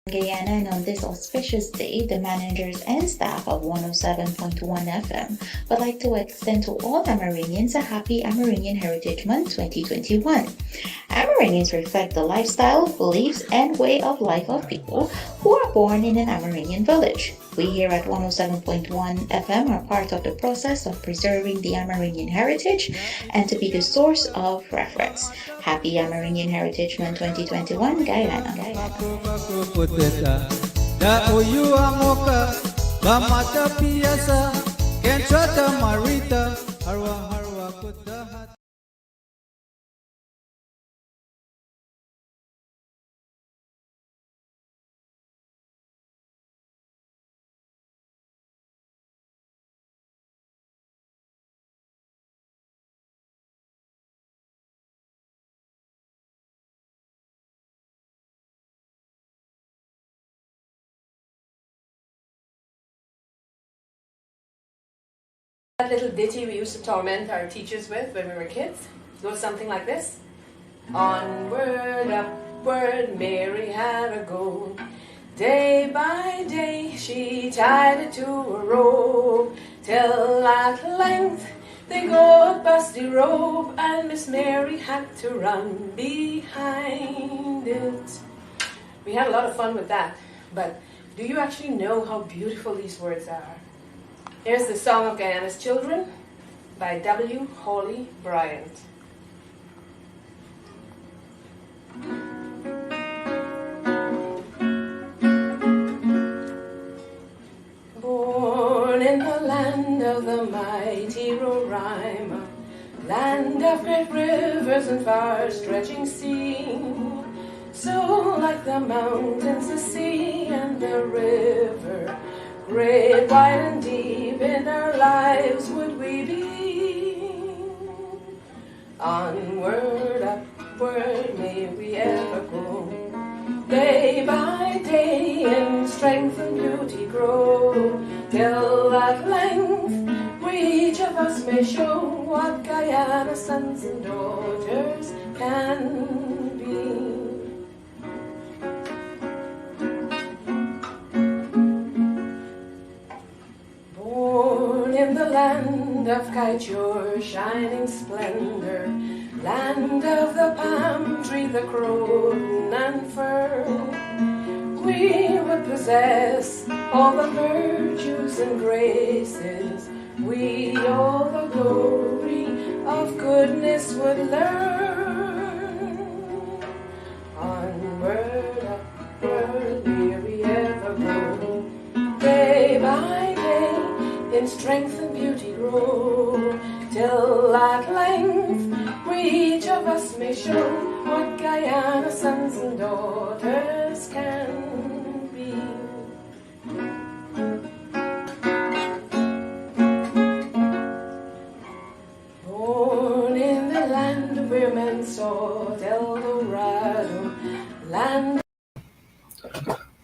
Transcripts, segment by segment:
Guyana, and on this auspicious day, the managers and staff of 107.1 FM would like to extend to all Amerindians a happy Amerindian Heritage Month 2021. Amerindians reflect the lifestyle, beliefs, and way of life of people who are born in an Amerindian village. We here at 107.1 FM are part of the process of preserving the Amerindian heritage and to be the source of reference. Happy Amerindian Heritage Month 2021, Guyana. That little ditty we used to torment our teachers with when we were kids goes something like this. Onward, upward, Mary had a go. Day by day she tied it to a rope, till at length they got past the rope, and Miss Mary had to run behind it. We had a lot of fun with that, but do you actually know how beautiful these words are? Here's the Song of Guyana's Children by W. Hawley Bryant. Born in the land of the mighty Roraima, land of great rivers and far-stretching sea, so like the mountains, the sea, and the river, great, wide, and deep in our lives would we be. Onward, upward, may we ever go. Day by day in strength and beauty grow, till at length we each of us may show what Guyana sons and daughters can be. In the land of Kaijur, shining splendor, land of the palm tree, the croton and fern, we would possess all the virtues and graces, we all the glory of goodness would learn. Onward, upward, may we ever go, day by day in strength and beauty grow, till at length we each of us may show what Guyana sons and daughters can be. Born in the land where men sought El Dorado, land.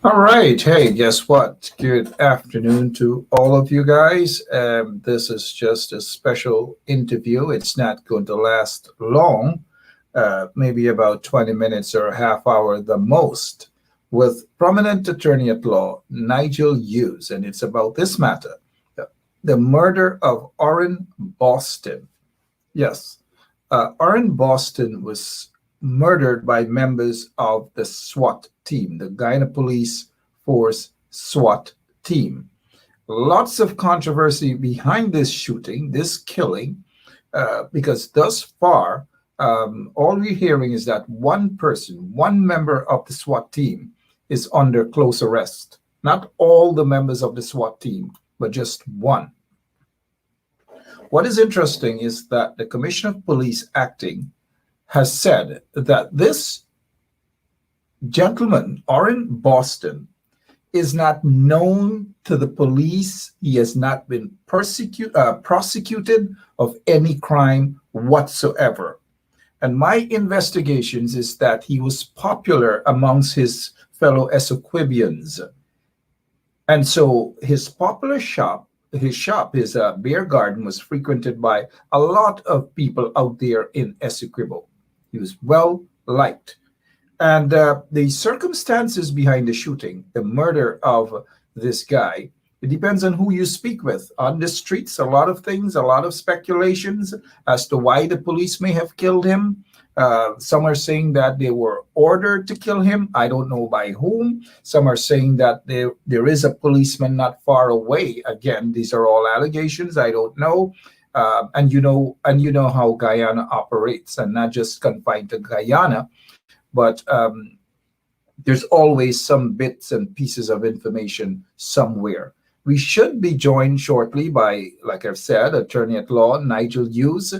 All right. Hey, guess what? Good afternoon to all of you guys. This is just a special interview. It's not going to last long, maybe about 20 minutes or a half hour the most, with prominent attorney at law, Nigel Hughes. And it's about this matter, the murder of Orrin Boston. Yes, Orrin Boston was murdered by members of the SWAT team, the Guyana Police Force SWAT team. Lots of controversy behind this shooting, this killing, because thus far, all we're hearing is that one person, one member of the SWAT team is under close arrest. Not all the members of the SWAT team, but just one. What is interesting is that the Commissioner of Police acting has said that this gentleman, Orrin Boston, is not known to the police. He has not been prosecuted of any crime whatsoever. And my investigations is that he was popular amongst his fellow Essequibians. And so his popular shop, his beer garden was frequented by a lot of people out there in Essequibo. He was well liked. And the circumstances behind the shooting, the murder of this guy, it depends on who you speak with. On the streets, a lot of things, a lot of speculations as to why the police may have killed him. Some are saying that they were ordered to kill him. I don't know by whom. Some are saying that there is a policeman not far away. Again, these are all allegations. I don't know. And you know how Guyana operates, and not just confined to Guyana, but there's always some bits and pieces of information somewhere. We should be joined shortly by, like I've said, attorney at law Nigel Hughes.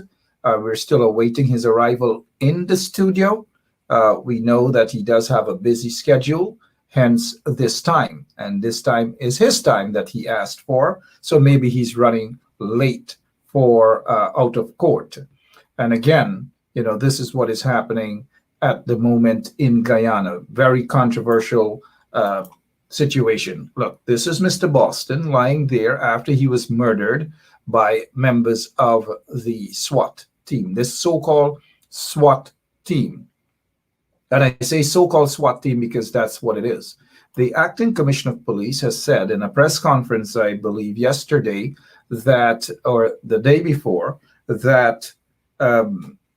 We're still awaiting his arrival in the studio. We know that he does have a busy schedule, hence this time. And this time is his time that he asked for. So maybe he's running late for out of court. And again, this is what is happening at the moment in Guyana. Very controversial situation. Look, this is Mr. Boston lying there after he was murdered by members of the SWAT team, this so-called SWAT team. And I say so-called SWAT team because that's what it is. The acting commissioner of police has said in a press conference, I believe yesterday, that, or the day before, that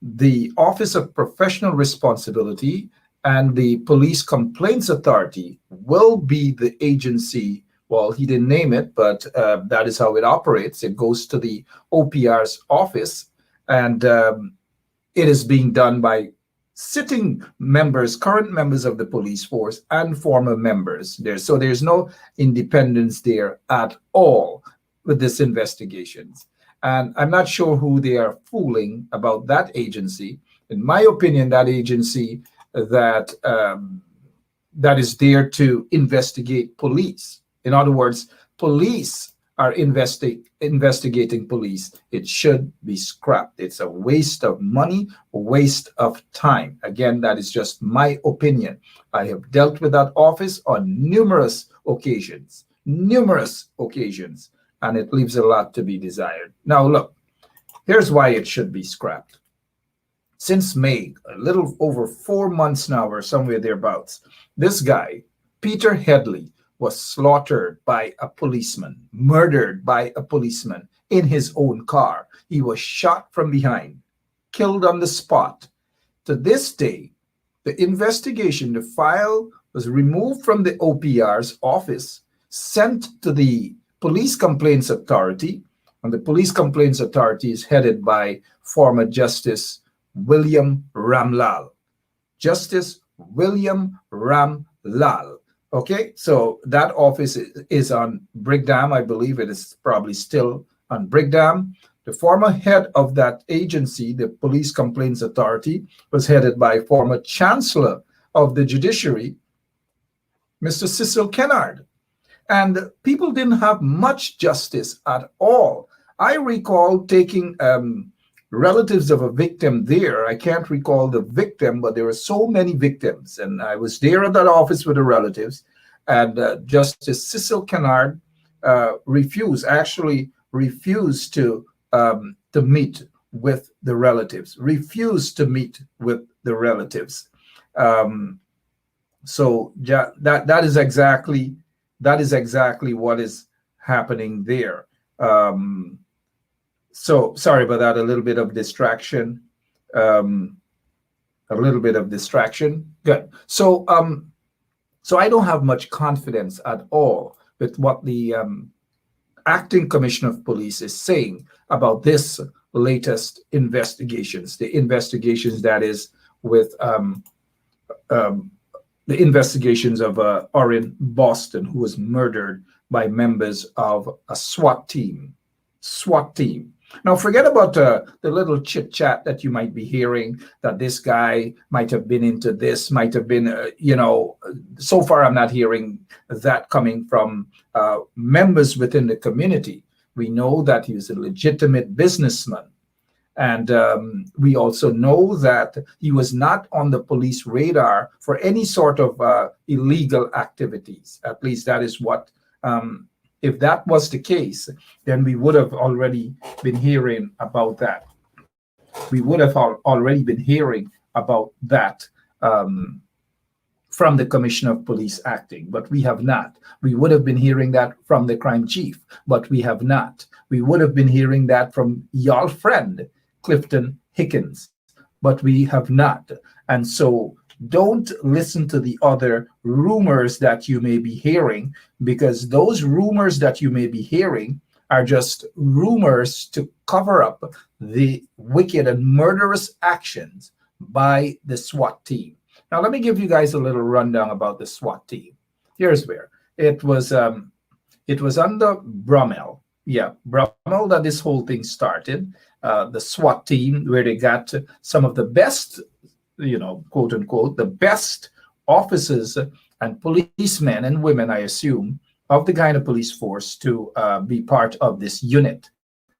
the Office of Professional Responsibility and the Police Complaints Authority will be the agency. Well, he didn't name it, but that is how it operates. It goes to the OPR's office, and it is being done by sitting members, current members of the police force, and former members there. So there's no independence there at all with this investigations. And I'm not sure who they are fooling about that agency. In my opinion, that agency that is there to investigate police. In other words, police are investigating police. It should be scrapped. It's a waste of money, a waste of time. Again, that is just my opinion. I have dealt with that office on numerous occasions, and it leaves a lot to be desired. Now, look, here's why it should be scrapped. Since May, a little over 4 months now, or somewhere thereabouts, this guy, Peter Headley, was slaughtered by a policeman, murdered by a policeman in his own car. He was shot from behind, killed on the spot. To this day, the investigation, the file was removed from the OPR's office, sent to the Police Complaints Authority, and the Police Complaints Authority is headed by former Justice William Ramlal. Justice William Ramlal. Okay, so that office is on Brigham. I believe it is probably still on Brigham. The former head of that agency, the Police Complaints Authority, was headed by former Chancellor of the Judiciary, Mr. Cecil Kennard. And people didn't have much justice at all. I recall taking relatives of a victim there. I can't recall the victim, but there were so many victims. And I was there at that office with the relatives. And Justice Cecil Kennard refused to meet with the relatives, So that is exactly what is happening there. So sorry about that, a little bit of distraction. Good. So I don't have much confidence at all with what the acting commissioner of police is saying about this latest investigations, the investigations that is with the investigations of Orrin Boston, who was murdered by members of a SWAT team. Now, forget about the little chit chat that you might be hearing, that this guy might have been into this, might have been, so far I'm not hearing that coming from members within the community. We know that he was a legitimate businessman. And we also know that he was not on the police radar for any sort of illegal activities. At least that is what, if that was the case, then we would have already been hearing about that. from the Commissioner of Police acting, but we have not. We would have been hearing that from the crime chief, but we have not. We would have been hearing that from y'all friend, Clifton Hickens, but we have not. And so don't listen to the other rumors that you may be hearing, because those rumors that you may be hearing are just rumors to cover up the wicked and murderous actions by the SWAT team. Now, let me give you guys a little rundown about the SWAT team. Here's where it was under Brummel. Yeah, Brummel that this whole thing started. The SWAT team, where they got some of the best, quote unquote, the best officers and policemen and women, I assume, of the Guyana police force to be part of this unit.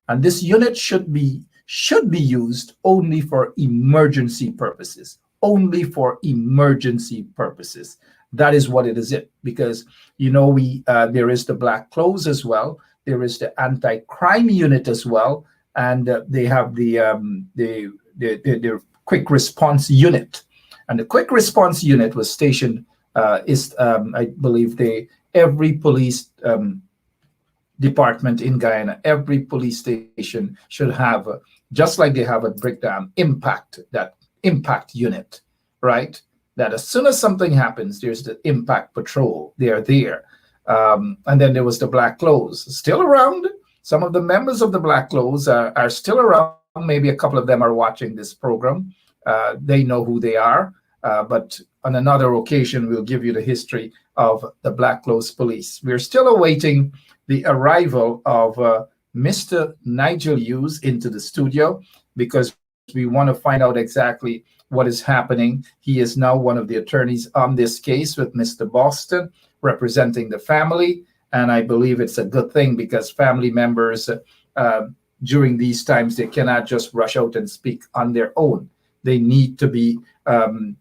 And this unit should be used only for emergency purposes. Only for emergency purposes. That is what it is. Because there is the Black Clothes as well. There is the anti-crime unit as well, and they have the quick response unit. And the quick response unit was stationed. I believe every police department in Guyana, every police station should have, just like they have at Brickdam, that impact unit, right? That as soon as something happens, there's the impact patrol. They are there. And then there was the Black Clothes, still around. Some of the members of the Black Clothes are still around. Maybe a couple of them are watching this program. They know who they are. But on another occasion, we'll give you the history of the Black Clothes Police. We're still awaiting the arrival of Mr. Nigel Hughes into the studio, because we want to find out exactly what is happening. He is now one of the attorneys on this case with Mr. Boston, representing the family. And I believe it's a good thing, because family members during these times, they cannot just rush out and speak on their own. They need to be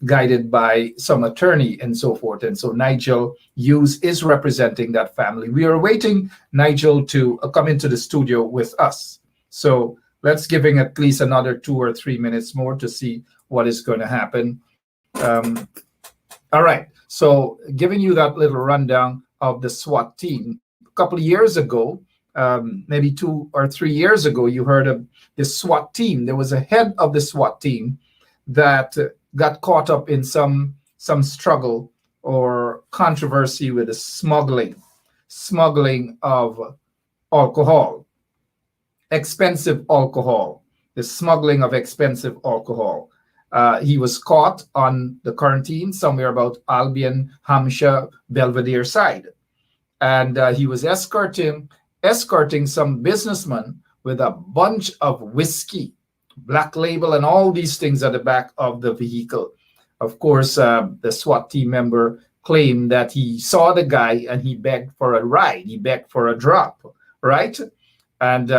guided by some attorney and so forth. And so Nigel Hughes is representing that family. We are awaiting Nigel to come into the studio with us. So let's give him at least another 2 or 3 minutes more to see what is going to happen. All right. So giving you that little rundown of the SWAT team. A couple of years ago, maybe 2 or 3 years ago, you heard of the SWAT team. There was a head of the SWAT team that got caught up in some struggle or controversy with the smuggling of alcohol, expensive alcohol, the smuggling of expensive alcohol. He was caught on the quarantine somewhere about Albion, Hampshire, Belvedere side. And he was escorting some businessman with a bunch of whiskey, Black Label, and all these things at the back of the vehicle. Of course, the SWAT team member claimed that he saw the guy and he begged for a ride. He begged for a drop, right? And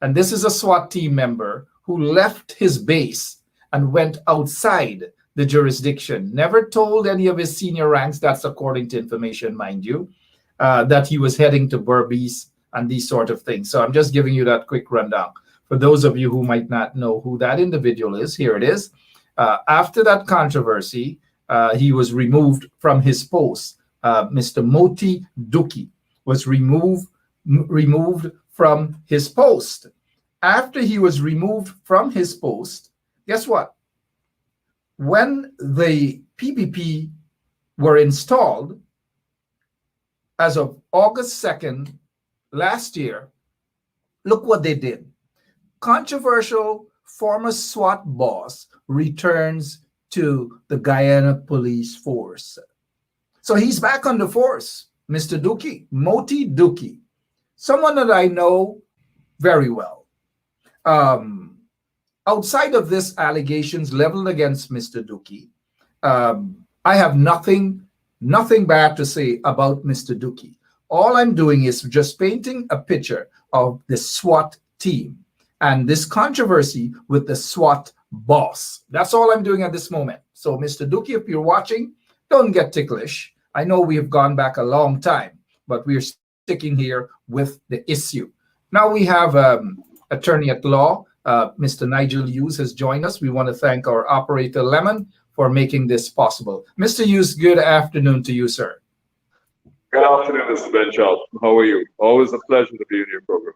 this is a SWAT team member who left his base and went outside the jurisdiction, never told any of his senior ranks, that's according to information, mind you, that he was heading to Berbice and these sort of things. So I'm just giving you that quick rundown. For those of you who might not know who that individual is, here it is. After that controversy, he was removed from his post. Mr. Moti Duki was removed from his post. After he was removed from his post, guess what? When the PPP were installed, as of August 2nd last year, look what they did. Controversial former SWAT boss returns to the Guyana police force. So he's back on the force, Mr. Duki, Moti Duki, someone that I know very well. Outside of this allegations leveled against Mr. Duki, I have nothing bad to say about Mr. Duki. All I'm doing is just painting a picture of the SWAT team and this controversy with the SWAT boss. That's all I'm doing at this moment. So, Mr. Duki, if you're watching, don't get ticklish. I know we have gone back a long time, but we're sticking here with the issue. Now we have attorney at law, Mr. Nigel Hughes has joined us. We want to thank our operator, Lemon, for making this possible. Mr. Hughes, good afternoon to you, sir. Good afternoon, Mr. Benchout. How are you? Always a pleasure to be in your program.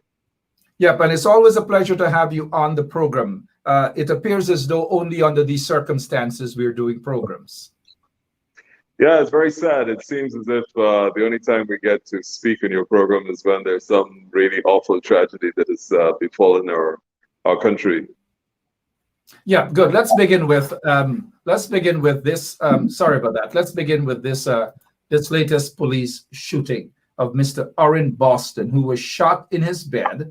Yep, and it's always a pleasure to have you on the program. It appears as though only under these circumstances we're doing programs. Yeah, it's very sad. It seems as if the only time we get to speak in your program is when there's some really awful tragedy that has befallen our country. Yeah, good. Let's begin with this. Sorry about that. Let's begin with this this latest police shooting of Mr. Orrin Boston, who was shot in his bed.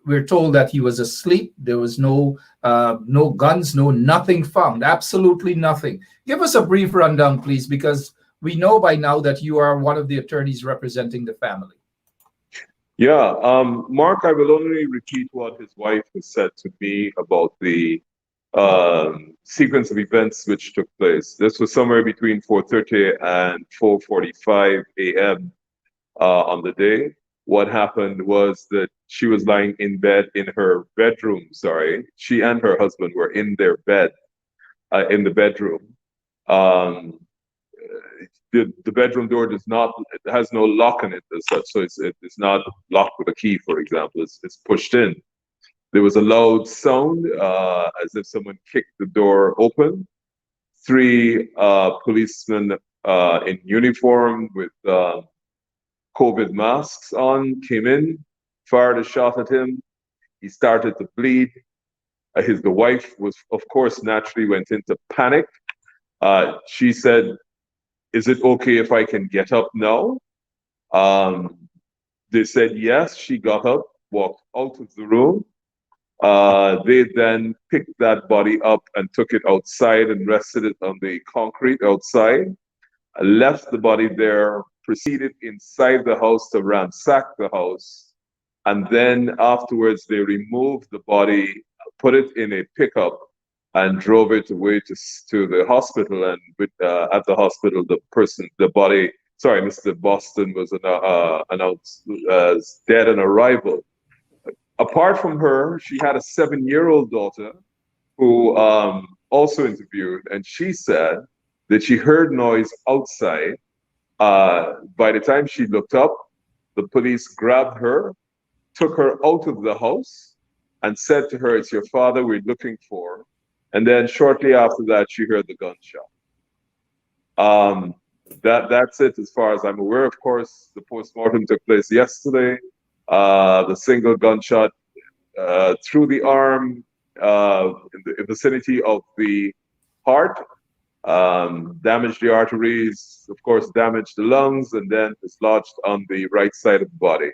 We're told that he was asleep. There was no guns, nothing found, absolutely nothing. Give us a brief rundown, please, because we know by now that you are one of the attorneys representing the family. Yeah, Mark, I will only repeat what his wife has said to me about the sequence of events which took place. This was somewhere between 4:30 and 4:45 a.m. On the day. What happened was that she was lying in bed in her bedroom. Sorry, she and her husband were in their bed, in the bedroom. The bedroom door has no lock in it as such, so it's not locked with a key, for example. It's pushed in. There was a loud sound as if someone kicked the door open. Three policemen in uniform with COVID masks on came in, fired a shot at him. He started to bleed. The wife was, of course, naturally went into panic. She said, "Is it okay if I can get up now?" They said yes. She got up, walked out of the room. They then picked that body up and took it outside and rested it on the concrete outside. Left the body there, proceeded inside the house to ransack the house, and then afterwards they removed the body, put it in a pickup, and drove it away to the hospital. And at the hospital, Mr. Boston was announced as dead on arrival. Apart from her, she had a 7-year-old daughter who also interviewed, and she said that she heard noise outside. By the time she looked up, the police grabbed her, took her out of the house, and said to her, "It's your father we're looking for." And then shortly after that, she heard the gunshot. That's it as far as I'm aware. Of course, the postmortem took place yesterday. The single gunshot through the arm in the vicinity of the heart. Damaged the arteries, of course, damaged the lungs, and then is lodged on the right side of the body.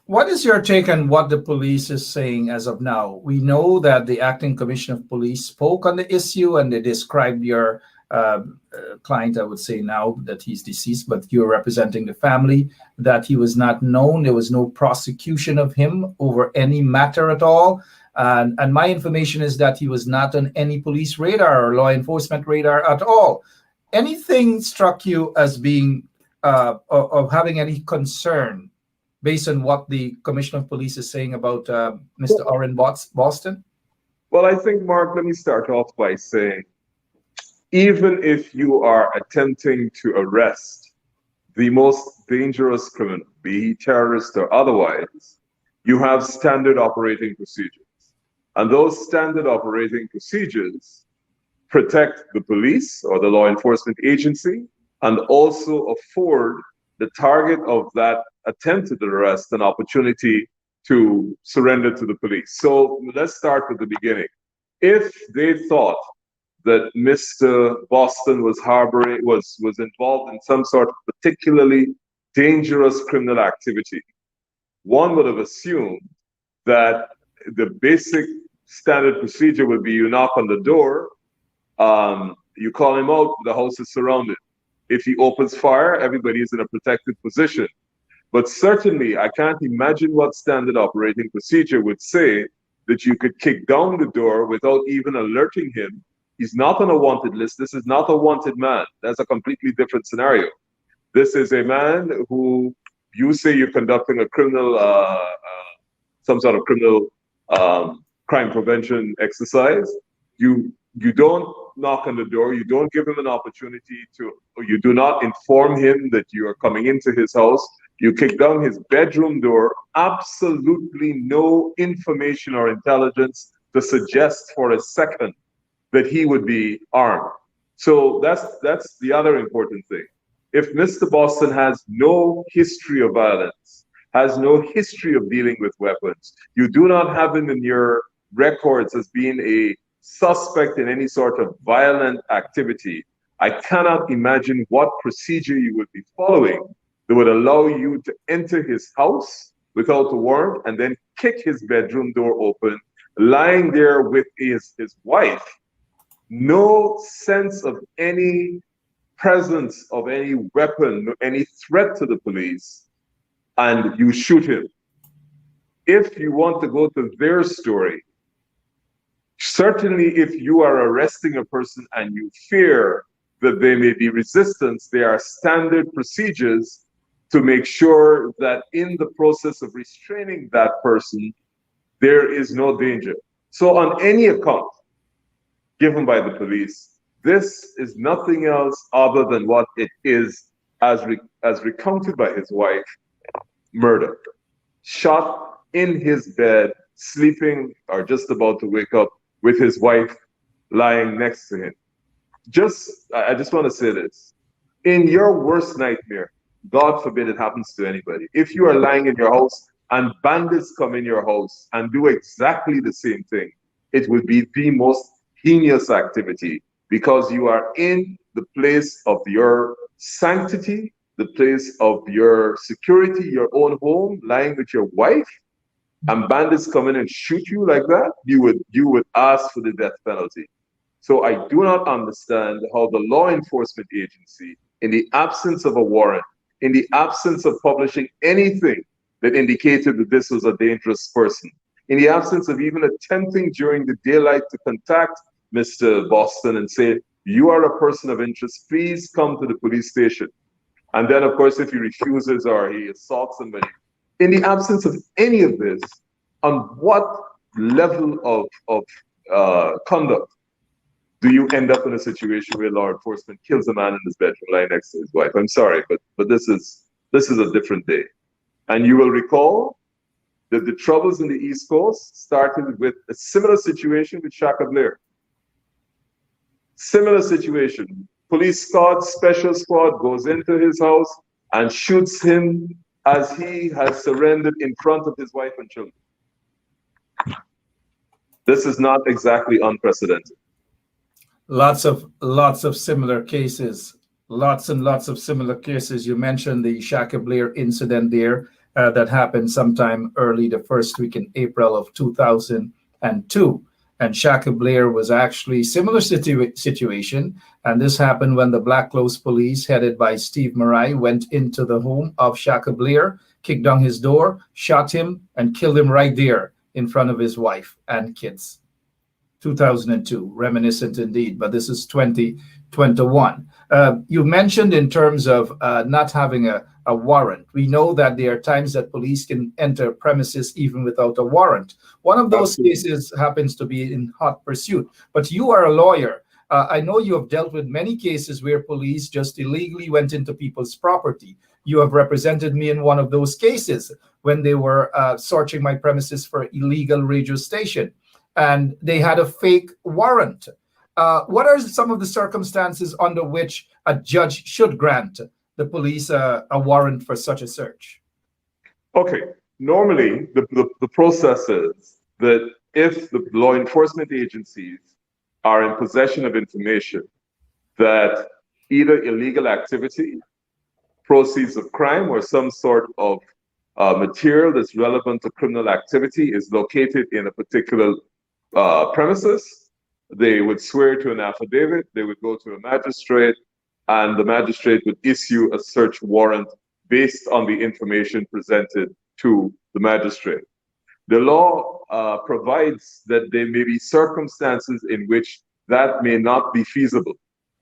What is your take on what the police is saying as of now? We know that the acting commissioner of police spoke on the issue and they described your client, I would say now that he's deceased, but you're representing the family, that he was not known. There was no prosecution of him over any matter at all. And my information is that he was not on any police radar or law enforcement radar at all. Anything struck you as being of having any concern based on what the commissioner of police is saying about Mr. Orrin Boston? Well, I think, Mark, let me start off by saying, even if you are attempting to arrest the most dangerous criminal, be he terrorist or otherwise, you have standard operating procedures. And those standard operating procedures protect the police or the law enforcement agency and also afford the target of that attempted arrest an opportunity to surrender to the police. So let's start with the beginning. If they thought that Mr. Boston was involved in some sort of particularly dangerous criminal activity, one would have assumed that the basic standard procedure would be you knock on the door, you call him out, the house is surrounded. If he opens fire, everybody is in a protected position. But certainly, I can't imagine what standard operating procedure would say that you could kick down the door without even alerting him. He's not on a wanted list. This is not a wanted man. That's a completely different scenario. This is a man who you say you're conducting a criminal, some sort of criminal crime prevention exercise. You You don't knock on the door. You don't give him an opportunity to, or you do not inform him that you are coming into his house. You kick down his bedroom door. Absolutely no information or intelligence to suggest for a second that he would be armed. So that's the other important thing. If Mr. Boston has no history of violence, has no history of dealing with weapons, you do not have him in your records as being a suspect in any sort of violent activity, I cannot imagine what procedure you would be following that would allow you to enter his house without a warrant and then kick his bedroom door open, lying there with his wife. No sense of any presence of any weapon, any threat to the police, and you shoot him. If you want to go to their story, certainly if you are arresting a person and you fear that there may be resistance, there are standard procedures to make sure that in the process of restraining that person, there is no danger. So on any account given by the police, this is nothing else other than what it is, as recounted by his wife, murder. Shot in his bed, sleeping or just about to wake up with his wife lying next to him. I just want to say this. In your worst nightmare, God forbid it happens to anybody, if you are lying in your house and bandits come in your house and do exactly the same thing, it would be the most heinous activity, because you are in the place of your sanctity, the place of your security, your own home, lying with your wife, and bandits come in and shoot you like that, you would ask for the death penalty. So I do not understand how the law enforcement agency, in the absence of a warrant, in the absence of publishing anything that indicated that this was a dangerous person, in the absence of even attempting during the daylight to contact Mr. Boston and say, you are a person of interest, please come to the police station. And then, of course, if he refuses or he assaults somebody, in the absence of any of this, on what level of conduct do you end up in a situation where law enforcement kills a man in his bedroom lying next to his wife? I'm sorry, but this is a different day. And you will recall that the troubles in the East Coast started with a similar situation with Shaka Blair. Similar situation. Police squad, special squad goes into his house and shoots him as he has surrendered in front of his wife and children. This is not exactly unprecedented. Lots of similar cases. Lots and lots of similar cases. You mentioned the Shaka Blair incident there that happened sometime early the first week in April of 2002. And Shaka Blair was actually similar situation. And this happened when the Black Clothes Police, headed by Steve Marai, went into the home of Shaka Blair, kicked down his door, shot him, and killed him right there in front of his wife and kids. 2002, reminiscent indeed, but this is 2021. You mentioned in terms of not having a warrant. We know that there are times that police can enter premises even without a warrant. One of those cases happens to be in hot pursuit, but you are a lawyer. I know you have dealt with many cases where police just illegally went into people's property. You have represented me in one of those cases when they were searching my premises for illegal radio station, and they had a fake warrant. What are some of the circumstances under which a judge should grant the police a warrant for such a search? Okay, normally the process is that if the law enforcement agencies are in possession of information that either illegal activity, proceeds of crime, or some sort of material that's relevant to criminal activity is located in a particular premises, they would swear to an affidavit, they would go to a magistrate, and the magistrate would issue a search warrant based on the information presented to the magistrate. The law provides that there may be circumstances in which that may not be feasible.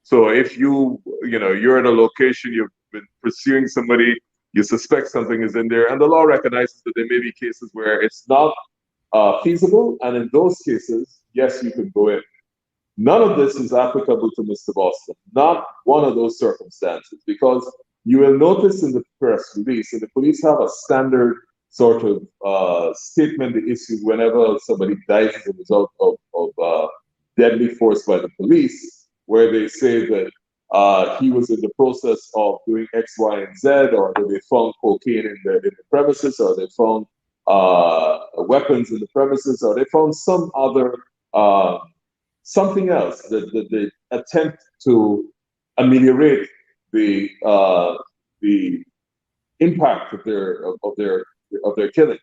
So if you're in a location, you've been pursuing somebody, you suspect something is in there, and the law recognizes that there may be cases where it's not feasible, and in those cases, yes, you can go in. None of this is applicable to Mr. Boston, not one of those circumstances, because you will notice in the press release, and the police have a standard sort of statement they issue whenever somebody dies as a result of deadly force by the police, where they say that he was in the process of doing X, Y, and Z, or that they found cocaine in the premises, or they found weapons in the premises, or they found some other something else that they attempt to ameliorate the impact of their killing.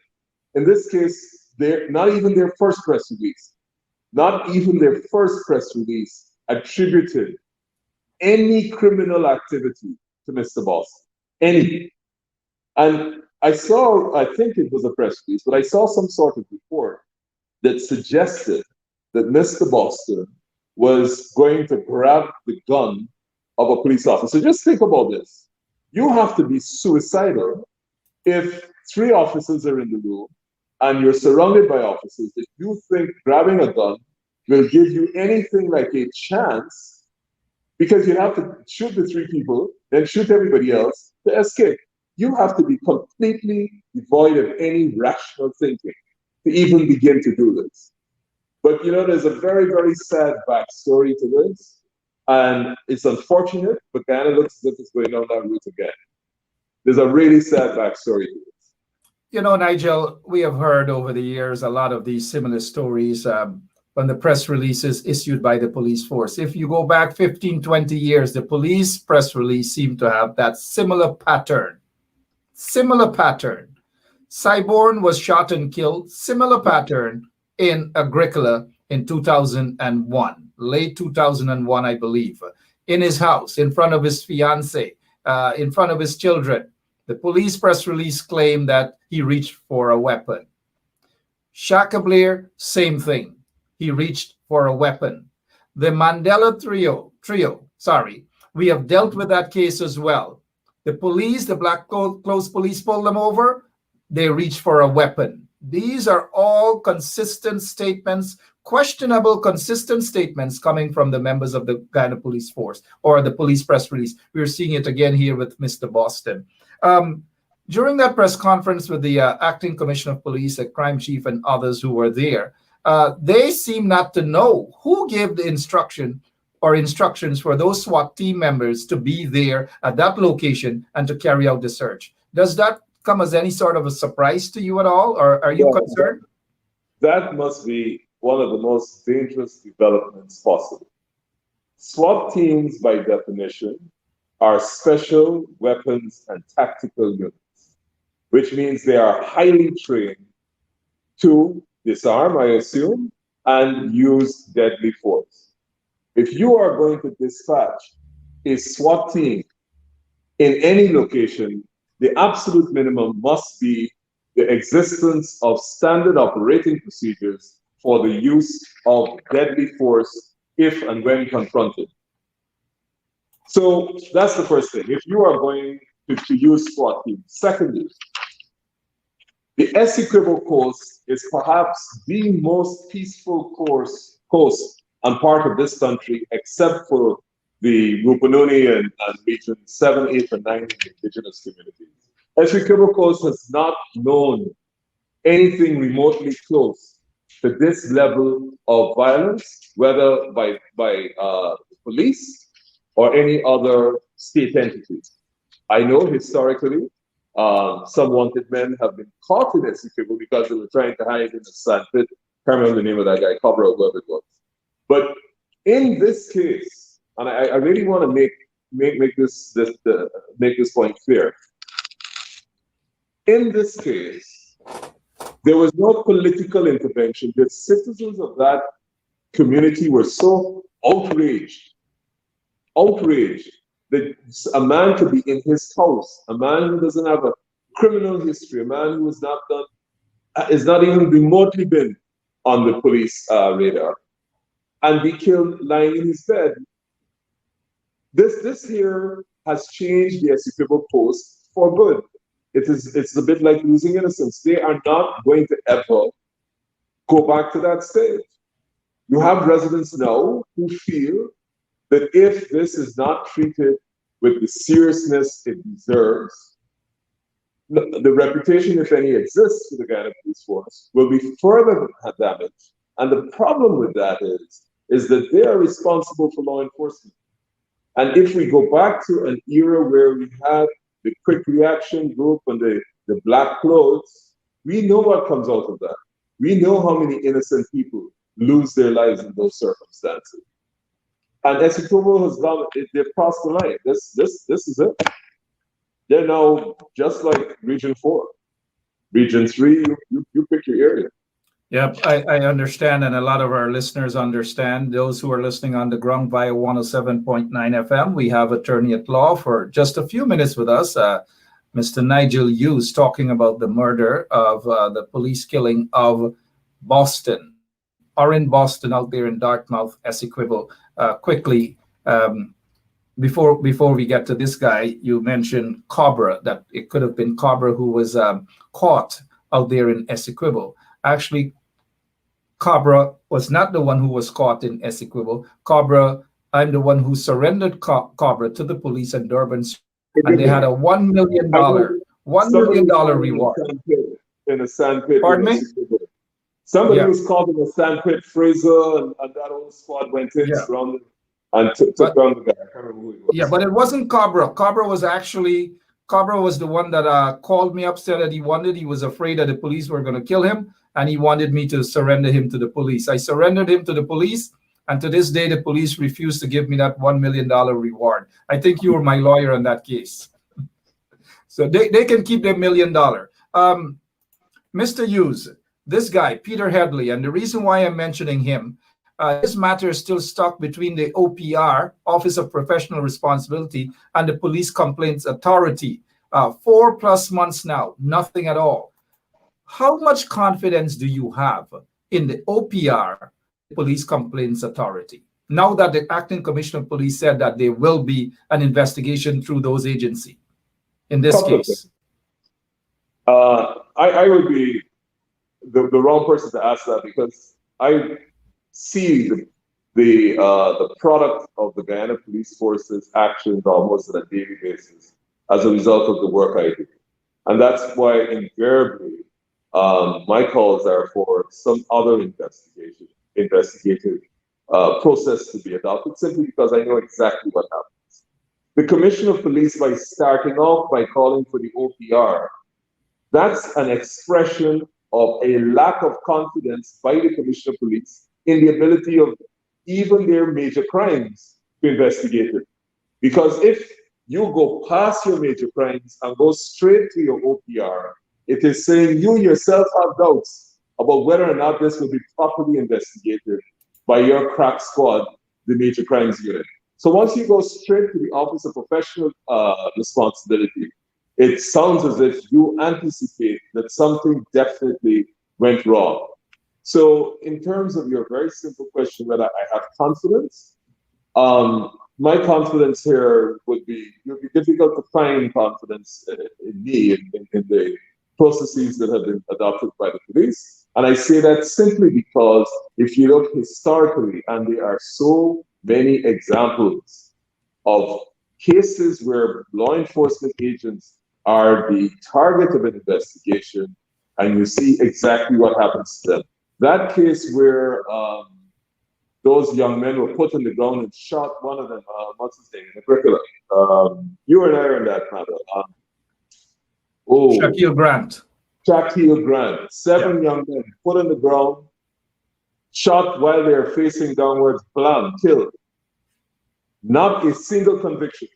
In this case, they're not even their first press release, attributed any criminal activity to Mr. Boston. Any. And I think it was a press release, but I saw some sort of report that suggested that Mr. Boston was going to grab the gun of a police officer. Just think about this. You have to be suicidal if 3 officers are in the room and you're surrounded by officers that you think grabbing a gun will give you anything like a chance, because you have to shoot the 3 people, then shoot everybody else to escape. You have to be completely devoid of any rational thinking to even begin to do this. But there's a very, very sad backstory to this. And it's unfortunate, but Guyana looks as if it's going down that route again. There's a really sad backstory to this. Nigel, we have heard over the years a lot of these similar stories when the press releases issued by the police force. If you go back 15, 20 years, the police press release seemed to have that similar pattern. Cyborn was shot and killed, similar pattern in Agricola in 2001, late 2001, I believe, in his house, in front of his fiancée, in front of his children. The police press release claimed that he reached for a weapon. Shaka Blair, same thing. He reached for a weapon. The Mandela trio, we have dealt with that case as well. The police, the black clothes police pulled them over. They reached for a weapon. These are all consistent statements, questionable consistent statements coming from the members of the Guyana Police Force or the police press release. We're seeing it again here with Mr. Boston. During that press conference with the acting commissioner of police, the crime chief, and others who were there, they seem not to know who gave the instructions for those SWAT team members to be there at that location and to carry out the search. Does that come as any sort of a surprise to you at all, or are you concerned? That must be one of the most dangerous developments possible. SWAT teams, by definition, are special weapons and tactical units, which means they are highly trained to disarm, I assume, and use deadly force. If you are going to dispatch a SWAT team in any location, the absolute minimum must be the existence of standard operating procedures for the use of deadly force if and when confronted. So that's the first thing. If you are going to use SWAT teams. Secondly, the Essequibo Coast is perhaps the most peaceful coast and part of this country, except for the Rupununi and region 7, 8, and 9 indigenous communities. Essequibo Coast has not known anything remotely close to this level of violence, whether by police or any other state entities. I know historically, some wanted men have been caught in Essequibo because they were trying to hide in the sand pit. Can't remember the name of that guy, Cobra or whoever it was. But in this case, and I really want to make this point clear. In this case, there was no political intervention. The citizens of that community were so outraged that a man could be in his house, a man who doesn't have a criminal history, a man who has not even remotely been on the police radar, and be killed lying in his bed. This here has changed the Essequibo Coast for good. It's a bit like losing innocence. They are not going to ever go back to that stage. You have residents now who feel that if this is not treated with the seriousness it deserves, the reputation, if any, exists for the Guyana Police Force will be further damaged. And the problem with that is that they are responsible for law enforcement. And if we go back to an era where we had the quick reaction group and the black clothes, we know what comes out of that. We know how many innocent people lose their lives in those circumstances. And Essequibo has gone, they've crossed the line. This is it. They're now just like Region 4. Region 3, you pick your area. Yep, I understand, and a lot of our listeners understand. Those who are listening on the ground via 107.9 FM, we have attorney at law for just a few minutes with us, Mr. Nigel Hughes, talking about the murder of the police killing of Boston, or in Boston, out there in Dartmouth, Essequibo. Quickly, before we get to this guy, you mentioned Cobra, that it could have been Cobra who was caught out there in Essequibo. Actually, Cobra was not the one who was caught in Essequibo. Cobra, I'm the one who surrendered Cobra to the police in Durban, and they had a $1 million reward. In a sandpit. Pardon me? Somebody was caught in a sandpit, Fraser, and that whole squad went in, surrounded, and took down the guy. I can't remember who it was. Yeah, but it wasn't Cobra. Cobra was the one that called me up, said that he was afraid that the police were going to kill him, and he wanted me to surrender him to the police. I surrendered him to the police, and to this day, the police refused to give me that $1 million reward. I think you were my lawyer on that case. So they can keep their $1 million. Mr. Hughes, this guy, Peter Headley, and the reason why I'm mentioning him, this matter is still stuck between the OPR, Office of Professional Responsibility, and the Police Complaints Authority. 4+ months now, nothing at all. How much confidence do you have in the OPR, Police Complaints Authority, now that the Acting Commissioner of Police said that there will be an investigation through those agencies in this case? I would be the wrong person to ask that, because I see the product of the Guyana Police Force's actions almost on a daily basis as a result of the work I do. And that's why invariably my calls are for some other investigative process to be adopted, simply because I know exactly what happens. The Commissioner of Police, by starting off by calling for the OPR, that's an expression of a lack of confidence by the Commissioner of Police in the ability of even their major crimes to investigate it. Because if you go past your major crimes and go straight to your OPR, it is saying you yourself have doubts about whether or not this will be properly investigated by your crack squad, the major crimes unit. So once you go straight to the Office of Professional Responsibility, it sounds as if you anticipate that something definitely went wrong. So in terms of your very simple question, whether I have confidence, my confidence here it would be difficult to find confidence in me in the processes that have been adopted by the police. And I say that simply because if you look historically, and there are so many examples of cases where law enforcement agents are the target of an investigation, and you see exactly what happens to them. That case where those young men were put on the ground and shot one of them, what's his name, in the curriculum. You and I are in that matter. Shaquille Grant. Shaquille Grant. Seven young men put on the ground, shot while they are facing downwards, blam, killed. Not a single conviction.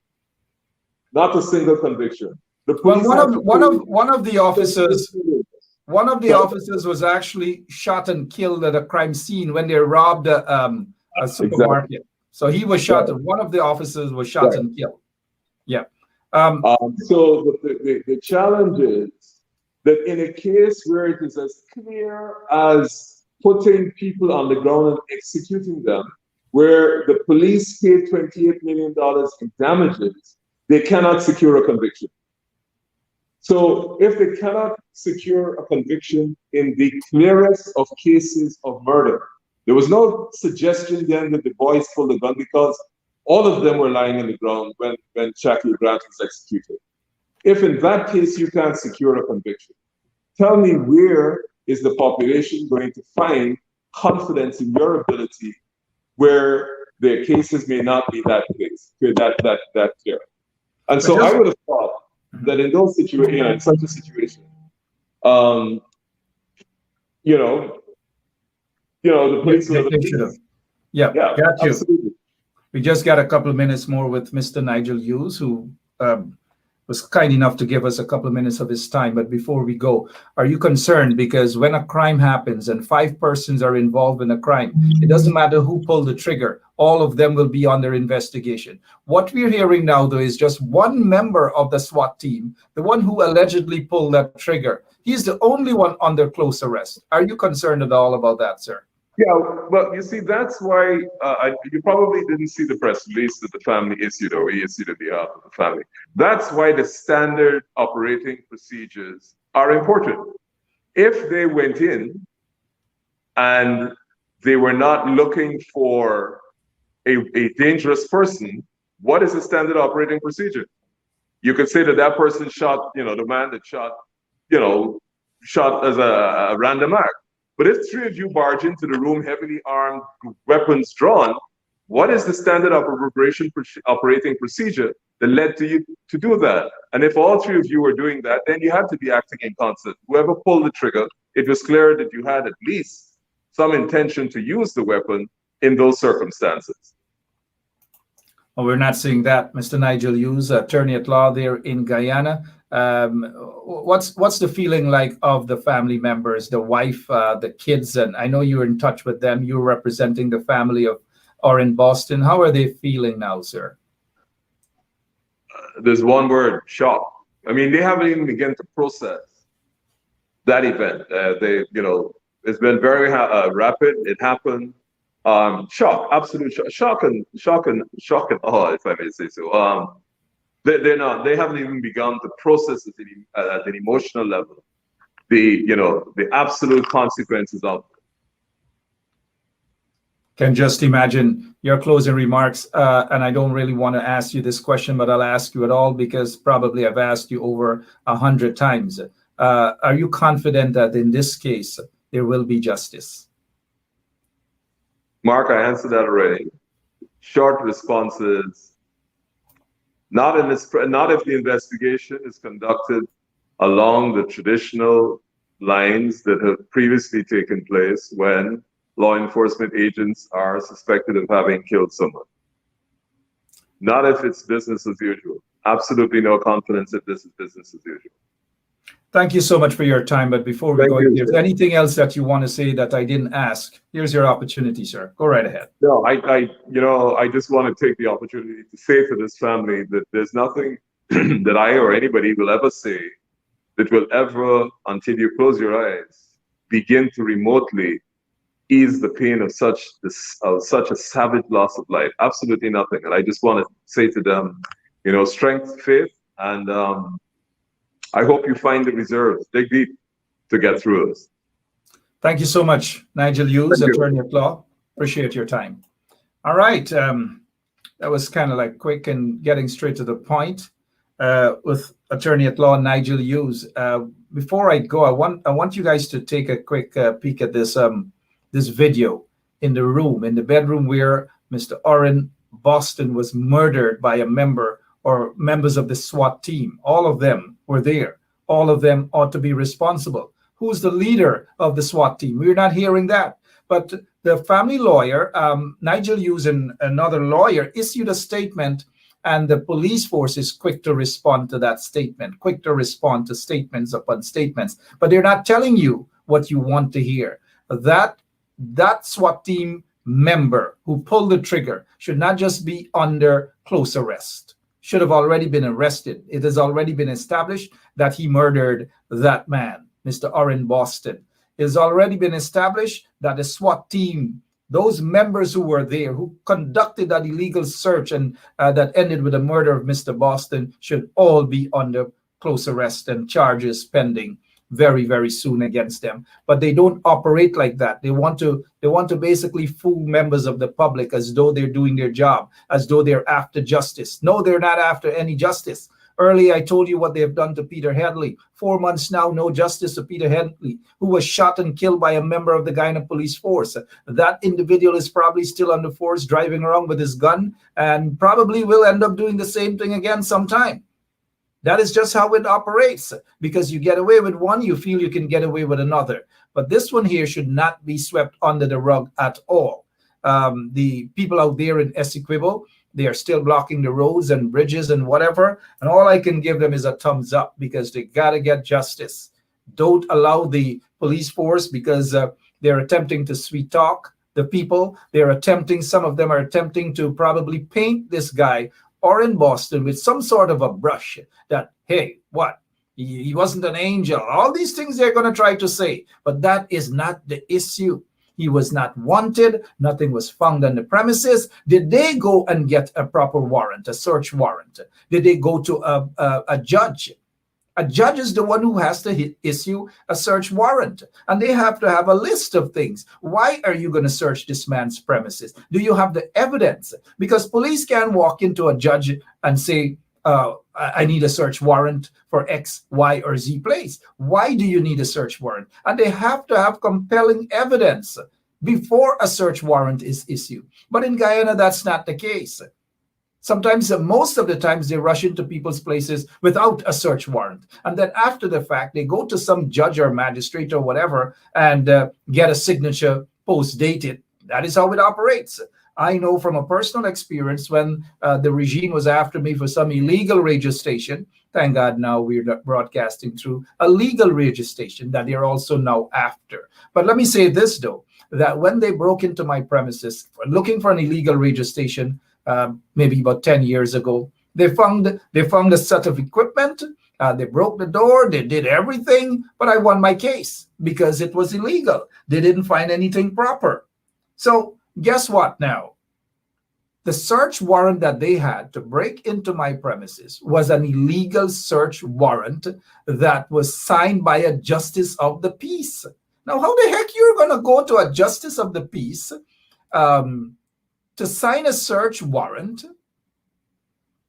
Not a single conviction. Well, one of the officers was actually shot and killed at a crime scene when they robbed a supermarket. Exactly. So he was shot. Right. One of the officers was shot and killed. Yeah. So the challenge is that in a case where it is as clear as putting people on the ground and executing them, where the police paid $28 million in damages, they cannot secure a conviction. So if they cannot secure a conviction in the clearest of cases of murder, There was no suggestion then that the boys pulled the gun because all of them were lying on the ground when Shaquille Grant was executed. If in that case you can't secure a conviction, tell me where is the population going to find confidence in your ability where their cases may not be that clear. And so I would have thought that in those situations, in such a situation, the police would have. Yeah, got you. Absolutely. We just got a couple of minutes more with Mr. Nigel Hughes, who was kind enough to give us a couple of minutes of his time. But before we go, are you concerned? Because when a crime happens and 5 persons are involved in a crime, it doesn't matter who pulled the trigger. All of them will be under investigation. What we're hearing now, though, is just one member of the SWAT team, the one who allegedly pulled that trigger. He's the only one under close arrest. Are you concerned at all about that, sir? Yeah, well, you see, that's why you probably didn't see the press release that the family issued, or we issued on behalf of the family. That's why the standard operating procedures are important. If they went in and they were not looking for a dangerous person, what is the standard operating procedure? You could say that that person shot, the man that shot, shot as a random act. But if 3 of you barge into the room, heavily armed, weapons drawn, what is the standard operating procedure that led to you to do that? And if all 3 of you were doing that, then you had to be acting in concert. Whoever pulled the trigger, it was clear that you had at least some intention to use the weapon in those circumstances. Well, we're not seeing that. Mr. Nigel Hughes, attorney at law there in Guyana. What's the feeling like of the family members, the wife, the kids? And I know you're in touch with them. You're representing the family of Orrin Boston. How are they feeling now, sir? There's one word: shock. I mean, they haven't even begun to process that event. It's been very rapid. It happened. Shock, absolute shock and awe, if I may say so. They haven't even begun to process it at an emotional level. The absolute consequences of it. Can just imagine your closing remarks. And I don't really want to ask you this question, but I'll ask you it all because probably I've asked you over 100 times. Are you confident that in this case, there will be justice? Mark, I answered that already. Short responses. Not if the investigation is conducted along the traditional lines that have previously taken place when law enforcement agents are suspected of having killed someone. Not if it's business as usual. Absolutely no confidence if this is business as usual. Thank you so much for your time. But before we go, if there's anything else that you want to say that I didn't ask, here's your opportunity, sir. Go right ahead. No, I just want to take the opportunity to say to this family that there's nothing that I or anybody will ever say that will ever, until you close your eyes, begin to remotely ease the pain of such a savage loss of life. Absolutely nothing. And I just want to say to them, strength, faith, and I hope you find the reserves, dig deep to get through this. Thank you so much, Nigel Hughes, attorney at law. Appreciate your time. All right. That was kind of like quick and getting straight to the point with attorney at law, Nigel Hughes. Before I go, I want you guys to take a quick peek at this video in the bedroom where Mr. Orrin Boston was murdered by a member or members of the SWAT team. All of them were there. All of them ought to be responsible. Who's the leader of the SWAT team? We're not hearing that. But the family lawyer, Nigel Hughes, and another lawyer issued a statement, and the police force is quick to respond to that statement, quick to respond to statements upon statements. But they're not telling you what you want to hear. That SWAT team member who pulled the trigger should not just be under close arrest. Should have already been arrested. It has already been established that he murdered that man, Mr. Orrin Boston. It has already been established that the SWAT team, those members who were there, who conducted that illegal search and that ended with the murder of Mr. Boston, should all be under close arrest and charges pending very, very soon against them. But they don't operate like that. They want to basically fool members of the public as though they're doing their job, as though they're after justice. No, they're not after any justice. Earlier, I told you what they have done to Peter Headley. 4 months now, no justice to Peter Headley, who was shot and killed by a member of the Guyana police force. That individual is probably still on the force, driving around with his gun, and probably will end up doing the same thing again sometime. That is just how it operates. Because you get away with one, you feel you can get away with another. But this one here should not be swept under the rug at all. The people out there in Essequibo, they are still blocking the roads and bridges and whatever. And all I can give them is a thumbs up, because they got to get justice. Don't allow the police force, because they're attempting to sweet talk the people. Some of them are attempting to probably paint this guy or in Boston with some sort of a brush that, hey, what? He wasn't an angel. All these things they're going to try to say. But that is not the issue. He was not wanted. Nothing was found on the premises. Did they go and get a proper warrant, a search warrant? Did they go to a judge? A judge is the one who has to issue a search warrant. And they have to have a list of things. Why are you going to search this man's premises? Do you have the evidence? Because police can walk into a judge and say, I need a search warrant for X, Y, or Z place. Why do you need a search warrant? And they have to have compelling evidence before a search warrant is issued. But in Guyana, that's not the case. Sometimes, most of the times, they rush into people's places without a search warrant. And then after the fact, they go to some judge or magistrate or whatever and get a signature post-dated. That is how it operates. I know from a personal experience when the regime was after me for some illegal radio station. Thank God now we're broadcasting through a legal radio station that they're also now after. But let me say this, though, that when they broke into my premises looking for an illegal radio station, maybe about 10 years ago, they found a set of equipment. They broke the door. They did everything. But I won my case because it was illegal. They didn't find anything proper. So guess what now? The search warrant that they had to break into my premises was an illegal search warrant that was signed by a justice of the peace. Now, how the heck you're going to go to a justice of the peace to sign a search warrant?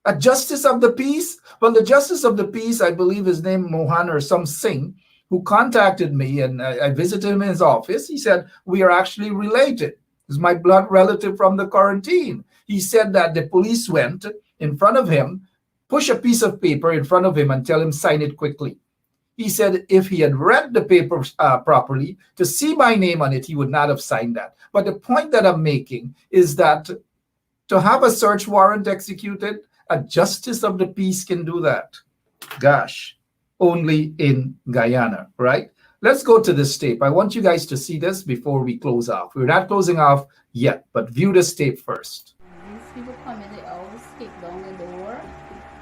A justice of the peace? Well, the justice of the peace, I believe his name Mohan or some Singh, who contacted me, and I visited him in his office. He said, we are actually related. Is my blood relative from the quarantine. He said that the police went in front of him, push a piece of paper in front of him and tell him sign it quickly. He said if he had read the paper properly to see my name on it, he would not have signed that. But the point that I'm making is that to have a search warrant executed, a justice of the peace can do that. Gosh, only in Guyana, right? Let's go to this tape. I want you guys to see this before we close off. We're not closing off yet, but view this tape first. These people come in, they always kick down the door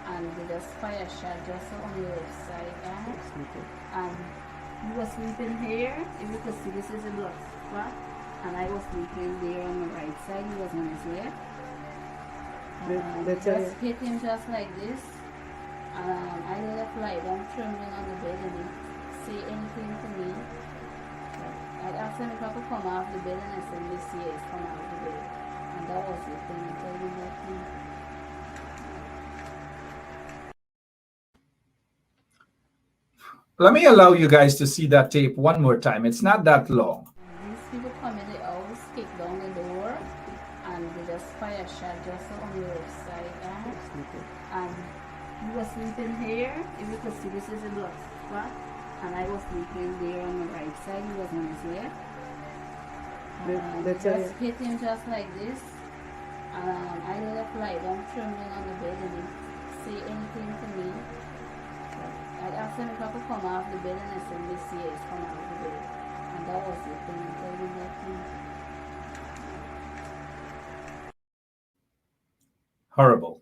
and they just fire shot just on the left side. And he was sleeping here. If you could see, this is a blood spot. And I was sleeping there on the right side. He was on his left. Just hit him just like this. I left lie down trembling on the bed and he say anything to me. I asked him if I could come off the bed and I said, Miss, yes, come off the bed. And that was it. Then I told him nothing. Let me allow you guys to see that tape one more time. It's not that long. These people come in, they always kick down the door and they just fire shot just on the left side. And he was sleeping here. If you could see, this is a blood spot. And I was sleeping there on the right side. He was on his left. Just hit him just like this. I left lie down trembling on the bed and he say anything to me. I asked him if I could come off the bed and I said, Miss, yes, come off the bed. And that was it. Then I told him nothing. Horrible.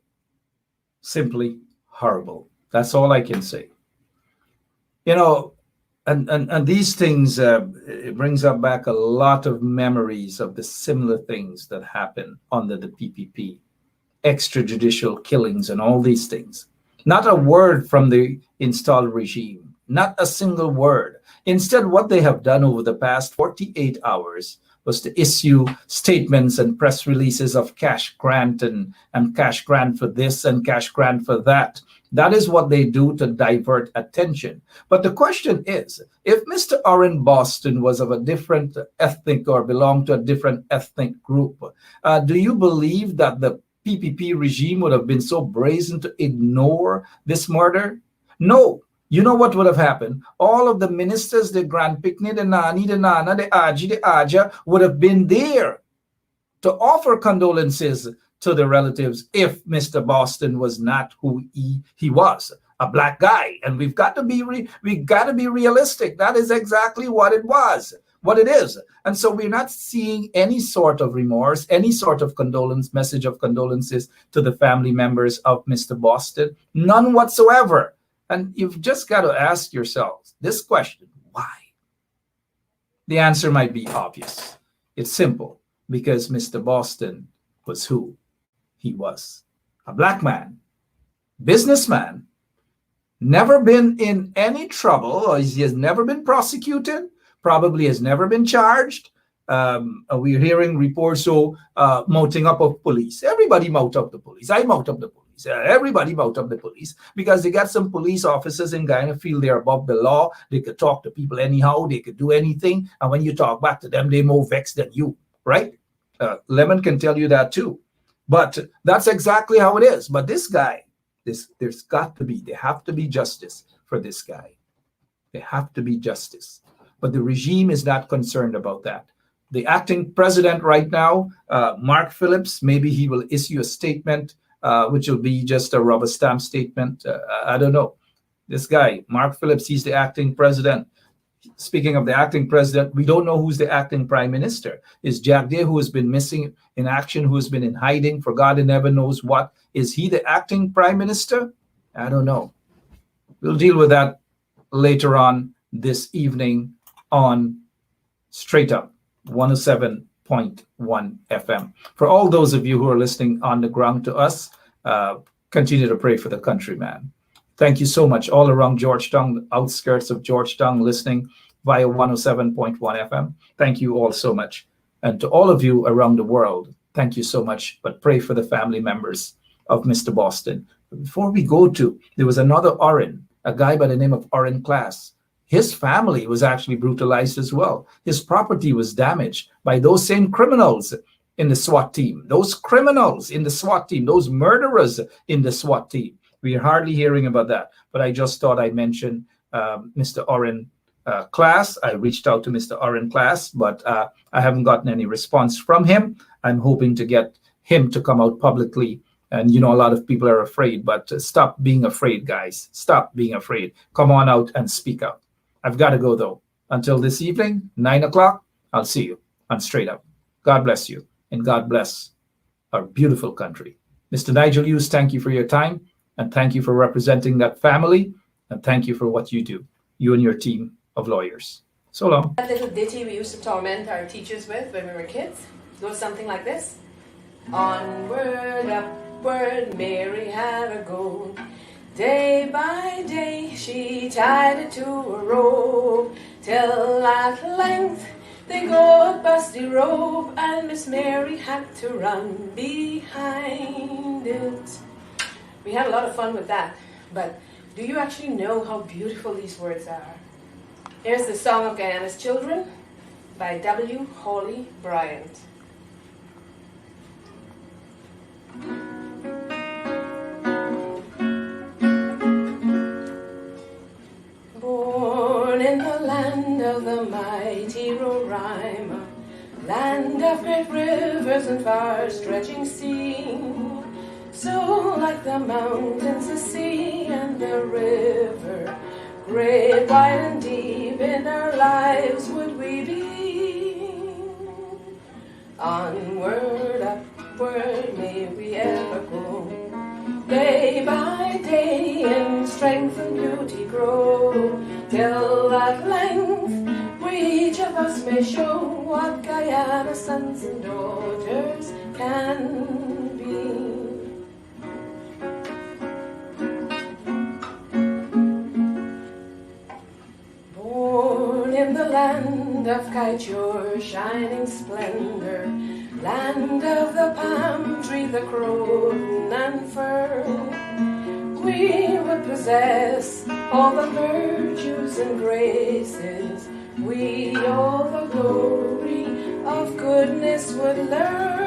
Simply horrible. That's all I can say. You know, and these things, it brings up back a lot of memories of the similar things that happen under the PPP, extrajudicial killings and all these things. Not a word from the installed regime. not a single word. Instead, what they have done over the past 48 hours was to issue statements and press releases of cash grant and cash grant for this and cash grant for that. That is what they do to divert attention. But the question is, if Mr. Orrin Boston was of a different ethnic or belonged to a different ethnic group, do you believe that the PPP regime would have been so brazen to ignore this murder? No. You know what would have happened? All of the ministers, the Grand Picnic, the Nani, the Nana, the Aji, the Aja would have been there to offer condolences to the relatives if Mr. Boston was not who he was, a black guy. And we've got to be realistic. That is exactly what it was, what it is. And so we're not seeing any sort of remorse, any sort of message of condolences to the family members of Mr. Boston, none whatsoever. And you've just got to ask yourselves this question: why? The answer might be obvious. It's simple, because Mr. Boston was who he was: a black man, businessman, never been in any trouble, or he has never been prosecuted, probably has never been charged. We're hearing reports mounting up of police. Everybody mount up the police. I mount up the police. Everybody mount up the police, because they got some police officers in Guyana feel they're above the law. They could talk to people anyhow. They could do anything. And when you talk back to them, they're more vexed than you, right? Lemon can tell you that too. But that's exactly how it is. But this guy, there have to be justice for this guy. There have to be justice. But the regime is not concerned about that. The acting president right now, Mark Phillips, maybe he will issue a statement, which will be just a rubber stamp statement. I don't know. This guy, Mark Phillips, he's the acting president. Speaking of the acting president, we don't know who's the acting prime minister. Is Jack Day, who has been missing in action, who has been in hiding for God and never knows what? Is he the acting prime minister? I don't know. We'll deal with that later on this evening on Straight Up 107.1 FM. For all those of you who are listening on the ground to us, continue to pray for the country, man. Thank you so much. All around Georgetown, the outskirts of Georgetown, listening via 107.1 FM. Thank you all so much. And to all of you around the world, thank you so much. But pray for the family members of Mr. Boston. Before we go to, there was another Orrin, a guy by the name of Orrin Class. His family was actually brutalized as well. His property was damaged by those same criminals in the SWAT team. Those criminals in the SWAT team, those murderers in the SWAT team. We're hardly hearing about that. But I just thought I'd mention Mr. Orrin Class. I reached out to Mr. Orrin Class, but I haven't gotten any response from him. I'm hoping to get him to come out publicly. And, you know, a lot of people are afraid, but stop being afraid, guys. Stop being afraid. Come on out and speak out. I've got to go, though. Until this evening, 9 o'clock, I'll see you on Straight Up. God bless you, and God bless our beautiful country. Mr. Nigel Hughes, thank you for your time, and thank you for representing that family, and thank you for what you do, you and your team of lawyers. So long. That little ditty we used to torment our teachers with when we were kids goes something like this. Onward, upward, Mary had a go. Day by day she tied it to a rope, till at length they got busty rope, and Miss Mary had to run behind it. We had a lot of fun with that, but do you actually know how beautiful these words are? Here's the Song of Guyana's Children by W. Hawley Bryant. Born in the land of the mighty Roraima, land of great rivers and far-stretching sea, so like the mountains, the sea, and the river, great, wide, and deep in our lives would we be. Onward, upward, may we ever go, day by day in strength and beauty grow, till at length we each of us may show what Guyana sons and daughters can be. land of Kaichur, shining splendor, land of the palm tree, the croton and fern. We would possess all the virtues and graces, we all the glory of goodness would learn.